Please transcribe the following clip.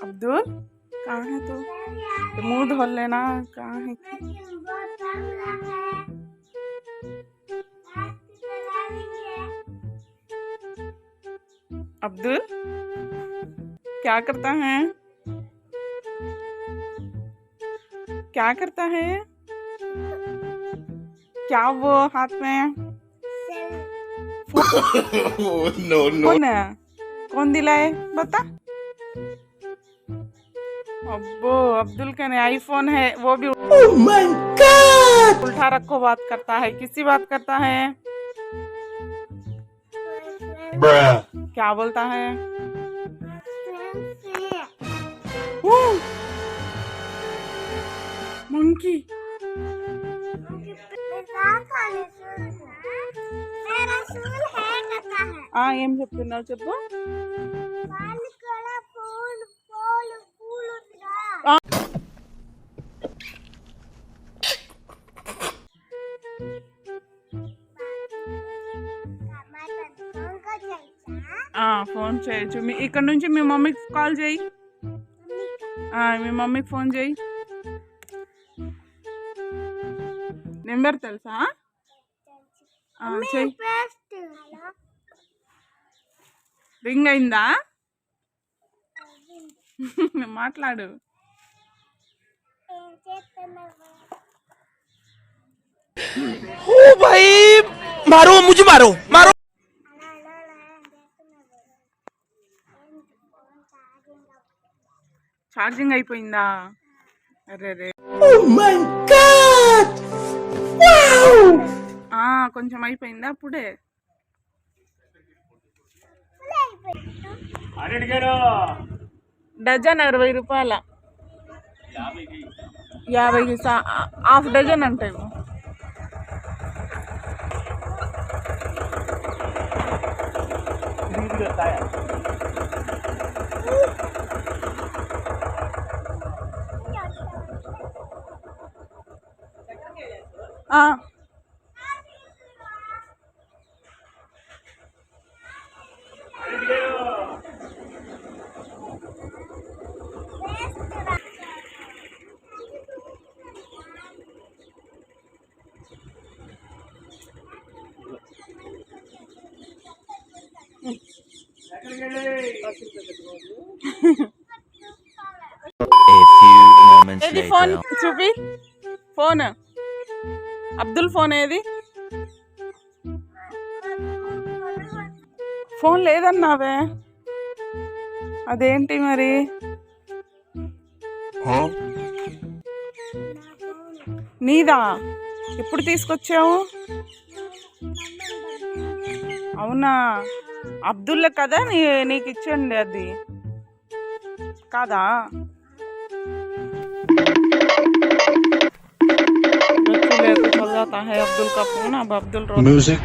अब्दुल कहाँ है तू? तो मुंह धो लेना। कहाँ है? अब्दुल क्या करता है? क्या करता है? क्या वो हाथ में? नो नो कौन है? कौन दिलाए बता। अब्बो अब्दुल का नहीं आईफोन है वो भी। ओह माय गॉड उल्टा रखो बात करता है। किसी बात करता है? ब्रा क्या बोलता है? मंकी ఏం చెప్తున్నావు చెప్పు. ఫోన్ చేయొచ్చు. ఇక్కడ నుంచి మీ మమ్మీకి కాల్ చేయి. మీ మమ్మీకి ఫోన్ చేయి. నెంబర్ తెలుసా? చెయ్యి. రింగ్ అయిందా? మాట్లాడు. ओ भाई मारो मुझे मारो मारो ఛార్జింగ్ అయిపోయిందా? అరే రే. ओह माय गॉड वाओ కొంచెం అయిపోయిందా అప్పుడే? డజన్ 60 రూపాయల. 50కి హాఫ్ డజన్ అంటే ఇవ్వు. ఏది ఫోన్ చూపి. ఫోన్ అబ్దుల్ ఫోన్ ఏది? ఫోన్ లేదన్నావే, అదేంటి మరి? నీదా? ఎప్పుడు తీసుకొచ్చావు? అవునా? అబ్దుల్లా కదా నీకు ఇచ్చండి అది కాదా? बच्चे लेके चल जाता है अब्दुल का फोन. अब अब्दुल म्यूजिक